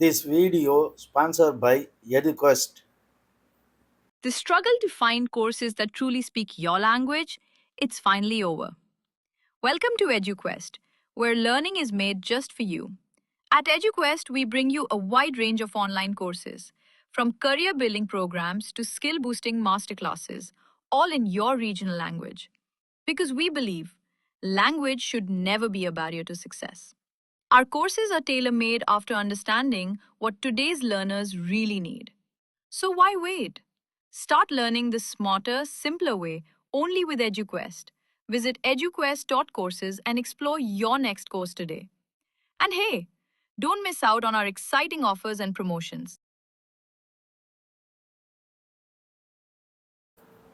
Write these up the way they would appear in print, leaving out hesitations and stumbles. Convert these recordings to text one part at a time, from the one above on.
This video sponsored by EduQuest. The struggle to find courses that truly speak your language, it's finally over. Welcome to EduQuest, where learning is made just for you. At EduQuest, we bring you a wide range of online courses, from career building programs to skill boosting masterclasses, all in your regional language. Because we believe language should never be a barrier to success. Our courses are tailor made after understanding what today's learners really need. So why wait? Start learning the smarter, simpler way only with EduQuest. Visit eduquest.courses and explore your next course today. And hey, don't miss out on our exciting offers and promotions.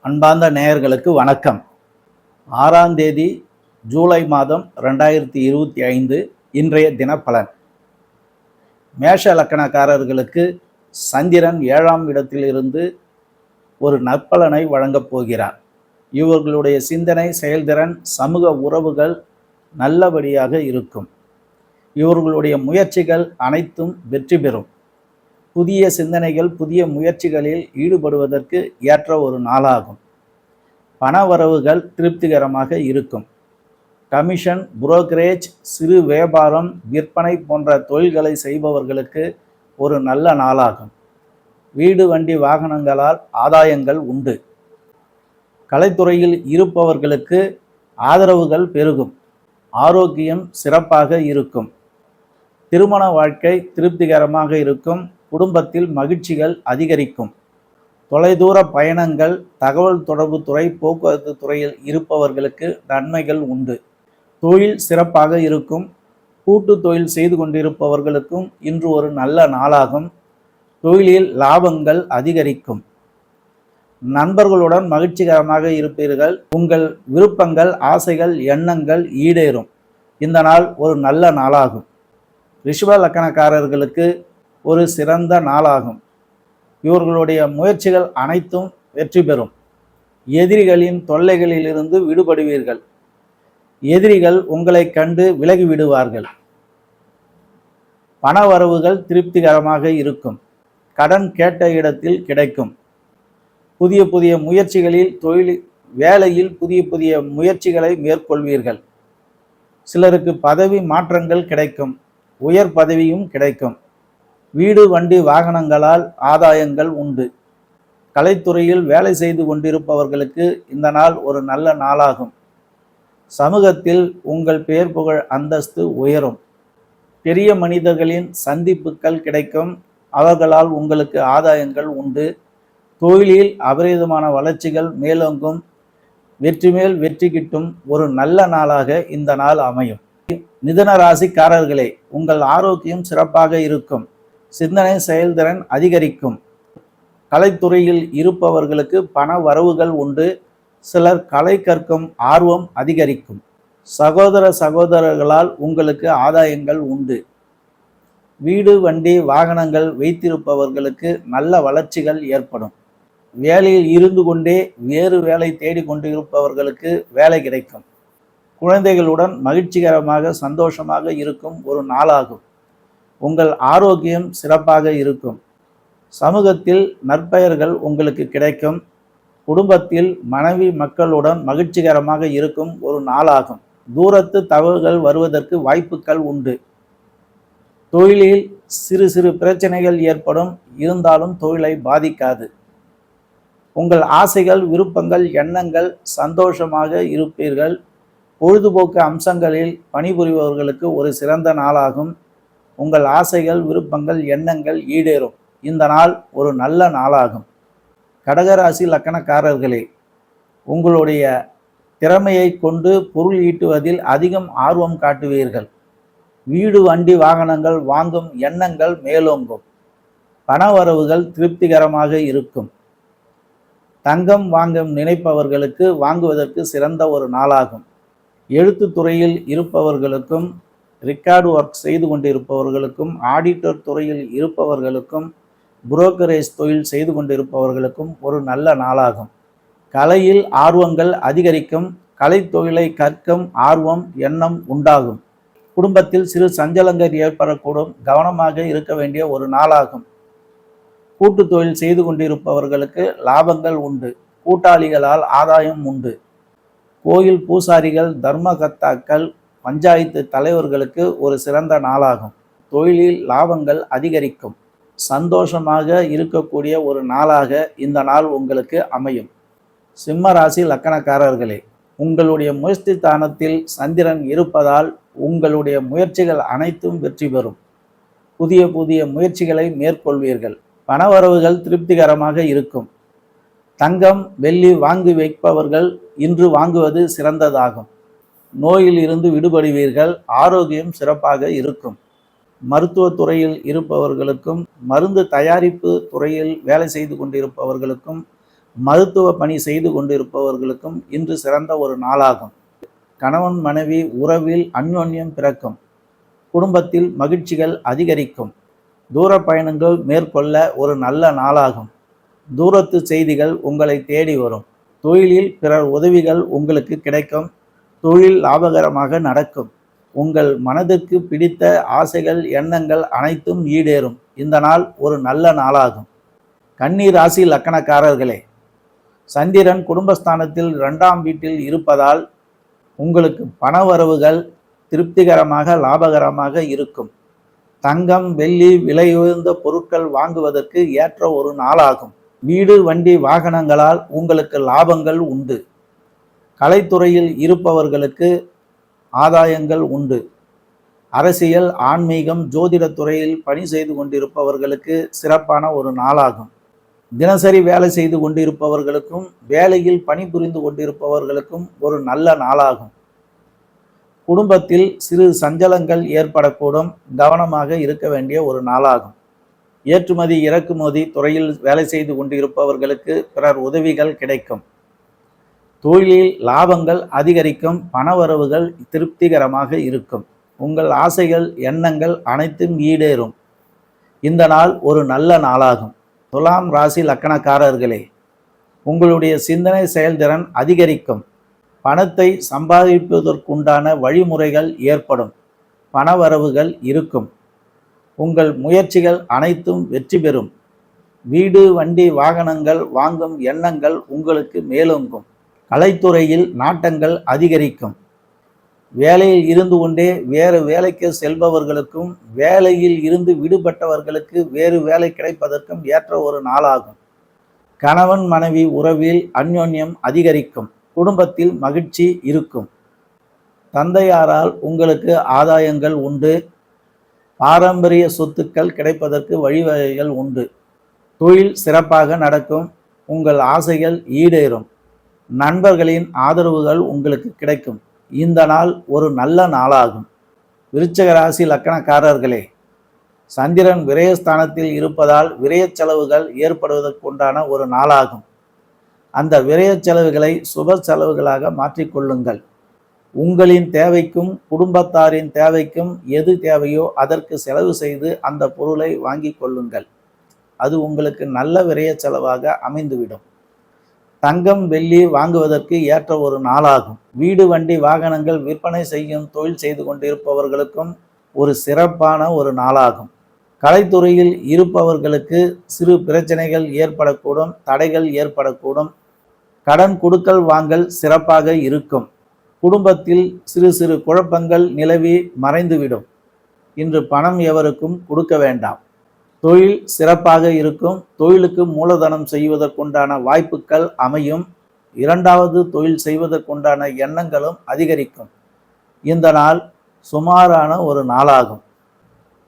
அன்பார்ந்த நேயர்களுக்கு வணக்கம். 6ஆம் தேதி ஜூலை மாதம் 2025 இன்றைய தினப்பலன். மேஷ லக்கணக்காரர்களுக்கு சந்திரன் 7ஆம் இடத்திலிருந்து ஒரு நற்பலனை வழங்கப் போகிறார். இவர்களுடைய சிந்தனை, செயல்திறன், சமூக உறவுகள் நல்லபடியாக இருக்கும். இவர்களுடைய முயற்சிகள் அனைத்தும் வெற்றி பெறும். புதிய சிந்தனைகள், புதிய முயற்சிகளில் ஈடுபடுவதற்கு ஏற்ற ஒரு நாளாகும். பணவரவுகள் திருப்திகரமாக இருக்கும். கமிஷன், புரோக்கரேஜ், சிறு வியாபாரம், விற்பனை போன்ற தொழில்களை செய்பவர்களுக்கு ஒரு நல்ல நாளாகும். வீடு, வண்டி, வாகனங்களால் ஆதாயங்கள் உண்டு. கலைத்துறையில் இருப்பவர்களுக்கு ஆதரவுகள் பெருகும். ஆரோக்கியம் சிறப்பாக இருக்கும். திருமண வாழ்க்கை திருப்திகரமாக இருக்கும். குடும்பத்தில் மகிழ்ச்சிகள் அதிகரிக்கும். தொலைதூர பயணங்கள், தகவல் தொடர்பு துறை, போக்குவரத்து துறையில் இருப்பவர்களுக்கு நன்மைகள் உண்டு. தொழில் சிறப்பாக இருக்கும். கூட்டு தொழில் செய்து கொண்டிருப்பவர்களுக்கும் இன்று ஒரு நல்ல நாளாகும். தொழிலில் லாபங்கள் அதிகரிக்கும். நண்பர்களுடன் மகிழ்ச்சிகரமாக இருப்பீர்கள். உங்கள் விருப்பங்கள், ஆசைகள், எண்ணங்கள் ஈடேறும். இந்த நாள் ஒரு நல்ல நாளாகும். ரிஷப லக்கணக்காரர்களுக்கு ஒரு சிறந்த நாளாகும். இவர்களுடைய முயற்சிகள் அனைத்தும் வெற்றி பெறும். எதிரிகளின் தொல்லைகளிலிருந்து விடுபடுவீர்கள். எதிரிகள் உங்களை கண்டு விலகிவிடுவார்கள். பணவரவுகள் திருப்திகரமாக இருக்கும். கடன் கேட்ட இடத்தில் கிடைக்கும். புதிய புதிய முயற்சிகளில், வேலையில் புதிய புதிய முயற்சிகளை மேற்கொள்வீர்கள். சிலருக்கு பதவி மாற்றங்கள் கிடைக்கும். உயர் பதவியும் கிடைக்கும். வீடு, வண்டி, வாகனங்களால் ஆதாயங்கள் உண்டு. கலைத்துறையில் வேலை செய்து கொண்டிருப்பவர்களுக்கு இந்த நாள் ஒரு நல்ல நாளாகும். சமூகத்தில் உங்கள் பெயர், புகழ், அந்தஸ்து உயரும். பெரிய மனிதர்களின் சந்திப்புகள் கிடைக்கும். அவர்களால் உங்களுக்கு ஆதாயங்கள் உண்டு. தொழிலில் அபரிதமான வளர்ச்சிகள் மேலோங்கும். வெற்றி மேல் வெற்றி கிட்டும் ஒரு நல்ல நாளாக இந்த நாள் அமையும். மிதுன ராசிக்காரர்களே, உங்கள் ஆரோக்கியம் சிறப்பாக இருக்கும். சிந்தனை, செயல்திறன் அதிகரிக்கும். கலைத்துறையில் இருப்பவர்களுக்கு பண வரவுகள் உண்டு. சிலர் கலை கற்கும் ஆர்வம் அதிகரிக்கும். சகோதரர்களால் உங்களுக்கு ஆதாயங்கள் உண்டு. வீடு, வண்டி, வாகனங்கள் வைத்திருப்பவர்களுக்கு நல்ல வளர்ச்சிகள் ஏற்படும். வேலையில் இருந்து கொண்டே வேறு வேலை தேடிக்கொண்டிருப்பவர்களுக்கு வேலை கிடைக்கும். குழந்தைகளுடன் மகிழ்ச்சிகரமாக, சந்தோஷமாக இருக்கும் ஒரு நாளாகும். உங்கள் ஆரோக்கியம் சிறப்பாக இருக்கும். சமூகத்தில் நற்பெயர்கள் உங்களுக்கு கிடைக்கும். குடும்பத்தில் மனைவி, மக்களுடன் மகிழ்ச்சிகரமாக இருக்கும் ஒரு நாளாகும். தூரத்து தகவல்கள் வருவதற்கு வாய்ப்புகள் உண்டு. தொழிலில் சிறு சிறு பிரச்சனைகள் ஏற்படும். இருந்தாலும் தொழிலை பாதிக்காது. உங்கள் ஆசைகள், விருப்பங்கள், எண்ணங்கள் சந்தோஷமாக இருப்பீர்கள். பொழுதுபோக்கு அம்சங்களில் பணிபுரிபவர்களுக்கு ஒரு சிறந்த நாளாகும். உங்கள் ஆசைகள், விருப்பங்கள், எண்ணங்கள் ஈடேறும். இந்த நாள் ஒரு நல்ல நாளாகும். கடகராசி லக்கணக்காரர்களே, உங்களுடைய திறமையை கொண்டு பொருள் ஈட்டுவதில் அதிகம் ஆர்வம் காட்டுவீர்கள். வீடு, வண்டி, வாகனங்கள் வாங்கும் எண்ணங்கள் மேலோங்கும். பணவரவுகள் திருப்திகரமாக இருக்கும். தங்கம் வாங்கும் நினைப்பவர்களுக்கு வாங்குவதற்கு சிறந்த ஒரு நாளாகும். எழுத்துத்துறையில் இருப்பவர்களுக்கும், ரெக்கார்டு ஒர்க் செய்து கொண்டிருப்பவர்களுக்கும், ஆடிட்டர் துறையில் இருப்பவர்களுக்கும், புரோக்கரேஜ் தொழில் செய்து கொண்டிருப்பவர்களுக்கும் ஒரு நல்ல நாளாகும். கலையில் ஆர்வங்கள் அதிகரிக்கும். கலைத்தொழிலை கற்கும் ஆர்வம், எண்ணம் உண்டாகும். குடும்பத்தில் சிறு சஞ்சலங்கள் ஏற்படக்கூடும். கவனமாக இருக்க வேண்டிய ஒரு நாளாகும். கூட்டு தொழில் செய்து கொண்டிருப்பவர்களுக்கு லாபங்கள் உண்டு. கூட்டாளிகளால் ஆதாயம் உண்டு. கோயில் பூசாரிகள், தர்மகர்த்தாக்கள், பஞ்சாயத்து தலைவர்களுக்கு ஒரு சிறந்த நாளாகும். தொழிலில் லாபங்கள் அதிகரிக்கும். சந்தோஷமாக இருக்கக்கூடிய ஒரு நாளாக இந்த நாள் உங்களுக்கு அமையும். சிம்ம ராசி லக்கணக்காரர்களே, உங்களுடைய முயற்சி ஸ்தானத்தில் சந்திரன் இருப்பதால் உங்களுடைய முயற்சிகள் அனைத்தும் வெற்றி பெறும். புதிய புதிய முயற்சிகளை மேற்கொள்வீர்கள். பணவரவுகள் திருப்திகரமாக இருக்கும். தங்கம், வெள்ளி வாங்கி வைப்பவர்கள் இன்று வாங்குவது சிறந்ததாகும். நோயில் இருந்து விடுபடுவீர்கள். ஆரோக்கியம் சிறப்பாக இருக்கும். மருத்துவத்துறையில் இருப்பவர்களுக்கும், மருந்து தயாரிப்பு துறையில் வேலை செய்து கொண்டிருப்பவர்களுக்கும், மருத்துவ பணி செய்து கொண்டிருப்பவர்களுக்கும் இன்று சிறந்த ஒரு நாளாகும். கணவன் மனைவி உறவில் அந்யோன்யம் பிறக்கும். குடும்பத்தில் மகிழ்ச்சிகள் அதிகரிக்கும். தூர பயணங்கள் மேற்கொள்ள ஒரு நல்ல நாளாகும். தூரத்து செய்திகள் உங்களை தேடி வரும். தொழிலில் பிறர் உதவிகள் உங்களுக்கு கிடைக்கும். தொழில் லாபகரமாக நடக்கும். உங்கள் மனதிற்கு பிடித்த ஆசைகள், எண்ணங்கள் அனைத்தும் ஈடேறும். இந்த நாள் ஒரு நல்ல நாளாகும். கன்னி ராசி லக்கணக்காரர்களே, சந்திரன் குடும்பஸ்தானத்தில் 2ஆம் வீட்டில் இருப்பதால் உங்களுக்கு பணவரவுகள் திருப்திகரமாக லாபகரமாக இருக்கும். தங்கம், வெள்ளி, விலையுயர்ந்த பொருட்கள் வாங்குவதற்கு ஏற்ற ஒரு நாளாகும். வீடு, வண்டி, வாகனங்களால் உங்களுக்கு லாபங்கள் உண்டு. கலைத்துறையில் இருப்பவர்களுக்கு ஆதாயங்கள் உண்டு. அரசியல், ஆன்மீகம், ஜோதிட துறையில் பணி செய்து கொண்டிருப்பவர்களுக்கு சிறப்பான ஒரு நாளாகும். தினசரி வேலை செய்து கொண்டிருப்பவர்களுக்கும், வேலையில் பணிபுரிந்து கொண்டிருப்பவர்களுக்கும் ஒரு நல்ல நாளாகும். குடும்பத்தில் சிறு சஞ்சலங்கள் ஏற்படக்கூடும். கவனமாக இருக்க வேண்டிய ஒரு நாளாகும். ஏற்றுமதி, இறக்குமதி துறையில் வேலை செய்து கொண்டிருப்பவர்களுக்கு பிறர் உதவிகள் கிடைக்கும். தொழிலில் லாபங்கள் அதிகரிக்கும். பணவரவுகள் திருப்திகரமாக இருக்கும். உங்கள் ஆசைகள், எண்ணங்கள் அனைத்தும் ஈடேறும். இந்த நாள் ஒரு நல்ல நாளாகும். துலாம் ராசி லக்கணக்காரர்களே, உங்களுடைய சிந்தனை செயல்திறன் அதிகரிக்கும். பணத்தை சம்பாதிப்பதற்குண்டான வழிமுறைகள் ஏற்படும். பணவரவுகள் இருக்கும். உங்கள் முயற்சிகள் அனைத்தும் வெற்றி பெறும். வீடு, வண்டி, வாகனங்கள் வாங்கும் எண்ணங்கள் உங்களுக்கு மேலோங்கும். கலைத்துறையில் நாட்டங்கள் அதிகரிக்கும். வேலையில் இருந்து கொண்டே வேறு வேலைக்கு செல்பவர்களுக்கும், வேலையில் இருந்து விடுபட்டவர்களுக்கு வேறு வேலை கிடைப்பதற்கும் ஏற்ற ஒரு நாளாகும். கணவன் மனைவி உறவில் அந்யோன்யம் அதிகரிக்கும். குடும்பத்தில் மகிழ்ச்சி இருக்கும். தந்தையாரால் உங்களுக்கு ஆதாயங்கள் உண்டு. பாரம்பரிய சொத்துக்கள் கிடைப்பதற்கு வழிவகைகள் உண்டு. தொழில் சிறப்பாக நடக்கும். உங்கள் ஆசைகள் ஈடேறும். நண்பர்களின் ஆதரவுகள் உங்களுக்கு கிடைக்கும். இந்த நாள் ஒரு நல்ல நாளாகும். விருச்சிக ராசி லக்கணக்காரர்களே, சந்திரன் விரயஸ்தானத்தில் இருப்பதால் விரய செலவுகள் ஏற்படுவதற்குண்டான ஒரு நாளாகும். அந்த விரய செலவுகளை சுப செலவுகளாக மாற்றிக்கொள்ளுங்கள். உங்களின் தேவைக்கும் குடும்பத்தாரின் தேவைக்கும் எது தேவையோ அதற்கு செலவு செய்து அந்த பொருளை வாங்கி கொள்ளுங்கள். அது உங்களுக்கு நல்ல விரய செலவாக அமைந்துவிடும். தங்கம், வெள்ளி வாங்குவதற்கு ஏற்ற ஒரு நாளாகும். வீடு, வண்டி, வாகனங்கள் விற்பனை செய்யும் தொழில் செய்து கொண்டிருப்பவர்களுக்கும் ஒரு சிறப்பான ஒரு நாளாகும். கலைத்துறையில் இருப்பவர்களுக்கு சிறு பிரச்சனைகள் ஏற்படக்கூடும். தடைகள் ஏற்படக்கூடும். கடன் கொடுக்கல் வாங்கல் சிறப்பாக இருக்கும். குடும்பத்தில் சிறு சிறு குழப்பங்கள் நிலவி மறைந்துவிடும். இன்று பணம் எவருக்கும் கொடுக்க வேண்டாம். தொழில் சிறப்பாக இருக்கும். தொழிலுக்கு மூலதனம் செய்வதற்குண்டான வாய்ப்புகள் அமையும். 2வது தொழில் செய்வதற்குண்டான எண்ணங்களும் அதிகரிக்கும். இந்த நாள் சுமாரான ஒரு நாளாகும்.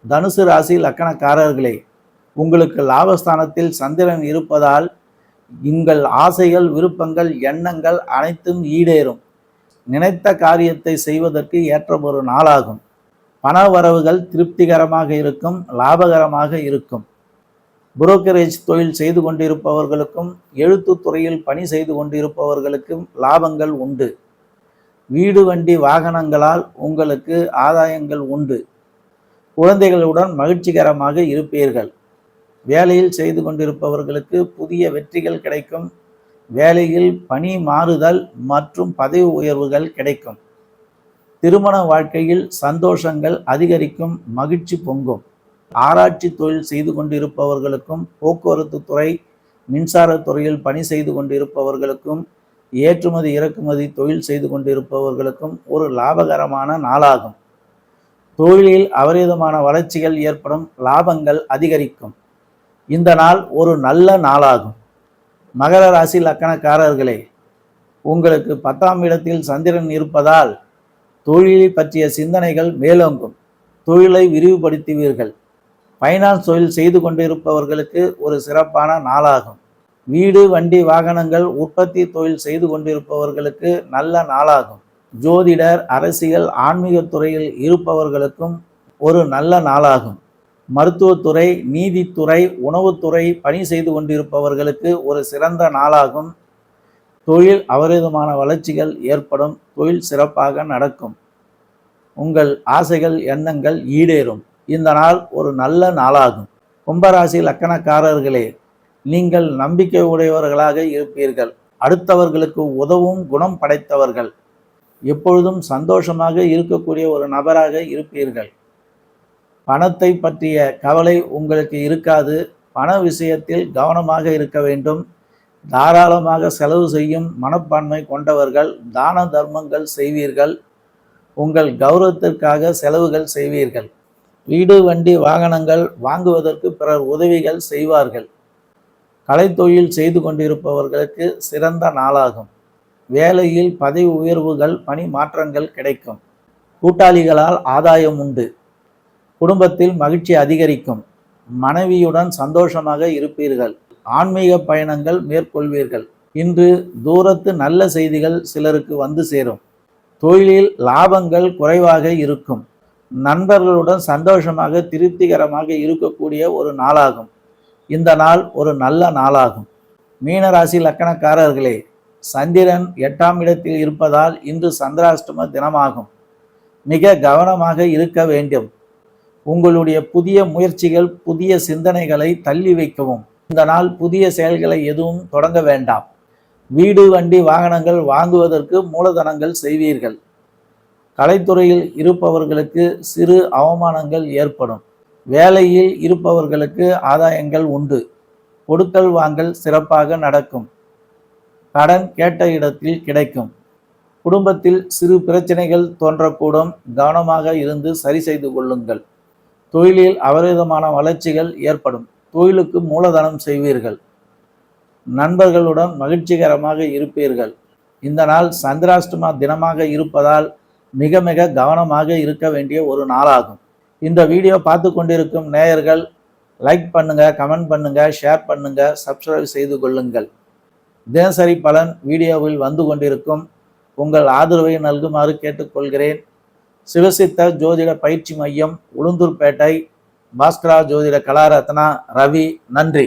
தனுசு ராசி லக்கணக்காரர்களே, உங்களுக்கு லாபஸ்தானத்தில் சந்திரன் இருப்பதால் உங்கள் ஆசைகள், விருப்பங்கள், எண்ணங்கள் அனைத்தும் ஈடேறும். நினைத்த காரியத்தை செய்வதற்கு ஏற்ற ஒரு நாளாகும். பண வரவுகள் திருப்திகரமாக இருக்கும். லாபகரமாக இருக்கும். புரோக்கரேஜ் தொழில் செய்து கொண்டிருப்பவர்களுக்கும், எழுத்துத்துறையில் பணி செய்து கொண்டிருப்பவர்களுக்கும் லாபங்கள் உண்டு. வீடு, வண்டி, வாகனங்களால் உங்களுக்கு ஆதாயங்கள் உண்டு. குழந்தைகளுடன் மகிழ்ச்சிகரமாக இருப்பீர்கள். வேலையில் செய்து கொண்டிருப்பவர்களுக்கு புதிய வெற்றிகள் கிடைக்கும். வேலையில் பணி மாறுதல் மற்றும் பதவி உயர்வுகள் கிடைக்கும். திருமண வாழ்க்கையில் சந்தோஷங்கள் அதிகரிக்கும், மகிழ்ச்சி பொங்கும். ஆராய்ச்சி தொழில் செய்து கொண்டிருப்பவர்களுக்கும், போக்குவரத்து துறை, மின்சார துறையில் பணி செய்து கொண்டிருப்பவர்களுக்கும், ஏற்றுமதி இறக்குமதி தொழில் செய்து கொண்டிருப்பவர்களுக்கும் ஒரு லாபகரமான நாளாகும். தொழிலில் அபரிதமான வளர்ச்சிகள் ஏற்படும், லாபங்கள் அதிகரிக்கும். இந்த நாள் ஒரு நல்ல நாளாகும். மகர ராசி லக்கணக்காரர்களே, உங்களுக்கு 10ஆம் இடத்தில் சந்திரன் இருப்பதால் தொழிலை பற்றிய சிந்தனைகள் மேலோங்கும். தொழிலை விரிவுபடுத்துவீர்கள். ஃபைனான்ஸ் தொழில் செய்து கொண்டிருப்பவர்களுக்கு ஒரு சிறப்பான நாளாகும். வீடு, வண்டி, வாகனங்கள், உற்பத்தி தொழில் செய்து கொண்டிருப்பவர்களுக்கு நல்ல நாளாகும். ஜோதிடர், அரசியல், ஆன்மீகத் துறையில் இருப்பவர்களுக்கும் ஒரு நல்ல நாளாகும். மருத்துவத்துறை, நீதித்துறை, உணவுத்துறை பணி செய்து கொண்டிருப்பவர்களுக்கு ஒரு சிறந்த நாளாகும். தொழில் அபரிதமான வளர்ச்சிகள் ஏற்படும். தொழில் சிறப்பாக நடக்கும். உங்கள் ஆசைகள், எண்ணங்கள் ஈடேறும். இந்த நாள் ஒரு நல்ல நாளாகும். கும்பராசி லக்கணக்காரர்களே, நீங்கள் நம்பிக்கை உடையவர்களாக இருப்பீர்கள். அடுத்தவர்களுக்கு உதவும் குணம் படைத்தவர்கள். எப்பொழுதும் சந்தோஷமாக இருக்கக்கூடிய ஒரு நபராக இருப்பீர்கள். பணத்தை பற்றிய கவலை உங்களுக்கு இருக்காது. பண விஷயத்தில் கவனமாக இருக்க வேண்டும். தாராளமாக செலவு செய்யும் மனப்பான்மை கொண்டவர்கள். தான தர்மங்கள் செய்வீர்கள். உங்கள் கௌரவத்திற்காக செலவுகள் செய்வீர்கள். வீடு, வண்டி, வாகனங்கள் வாங்குவதற்கு பிறர் உதவிகள் செய்வார்கள். கலைத்தொழில் செய்து கொண்டிருப்பவர்களுக்கு சிறந்த நாளாகும். வேலையில் பதவி உயர்வுகள், பணி மாற்றங்கள் கிடைக்கும். கூட்டாளிகளால் ஆதாயம் உண்டு. குடும்பத்தில் மகிழ்ச்சி அதிகரிக்கும். மனைவியுடன் சந்தோஷமாக இருப்பீர்கள். ஆன்மீக பயணங்கள் மேற்கொள்வீர்கள். இன்று தூரத்து நல்ல செய்திகள் சிலருக்கு வந்து சேரும். தொழிலில் லாபங்கள் குறைவாக இருக்கும். நண்பர்களுடன் சந்தோஷமாக திருப்திகரமாக இருக்கக்கூடிய ஒரு நாளாகும். இந்த நாள் ஒரு நல்ல நாளாகும். மீனராசி லக்கணக்காரர்களே, சந்திரன் 8ஆம் இடத்தில் இருப்பதால் இன்று சந்திராஷ்டம தினமாகும். மிக கவனமாக இருக்க வேண்டும். உங்களுடைய புதிய முயற்சிகள், புதிய சிந்தனைகளை தள்ளி வைக்கவும். இந்த நாள் புதிய செயல்களை எதுவும் தொடங்க வேண்டாம். வீடு, வண்டி, வாகனங்கள் வாங்குவதற்கு மூலதனங்கள் செய்வீர்கள். கலைத்துறையில் இருப்பவர்களுக்கு சிறு அவமானங்கள் ஏற்படும். வேலையில் இருப்பவர்களுக்கு ஆதாயங்கள் உண்டு. கொடுக்கல் வாங்கல் சிறப்பாக நடக்கும். கடன் கேட்ட இடத்தில் கிடைக்கும். குடும்பத்தில் சிறு பிரச்சனைகள் தோன்றக்கூடும். கவனமாக இருந்து சரி செய்து கொள்ளுங்கள். தொழிலில் அபரிதமான வளர்ச்சிகள் ஏற்படும். தொழிலுக்கு மூலதனம் செய்வீர்கள். நண்பர்களுடன் மகிழ்ச்சிகரமாக இருப்பீர்கள். இந்த நாள் சந்திராஷ்டம தினமாக இருப்பதால் மிக மிக கவனமாக இருக்க வேண்டிய ஒரு நாளாகும். இந்த வீடியோ பார்த்து கொண்டிருக்கும் நேயர்கள் லைக் பண்ணுங்க, கமெண்ட் பண்ணுங்க, ஷேர் பண்ணுங்க, சப்ஸ்கிரைப் செய்து கொள்ளுங்கள். தினசரி பலன் வீடியோவில் வந்து கொண்டிருக்கும். உங்கள் ஆதரவை நல்குமாறு கேட்டுக்கொள்கிறேன். சிவசித்த ஜோதிட பயிற்சி மையம், உளுந்தூர்பேட்டை, பாஸ்கரா ஜோதிட கலாரத்னா, ரவி. நன்றி.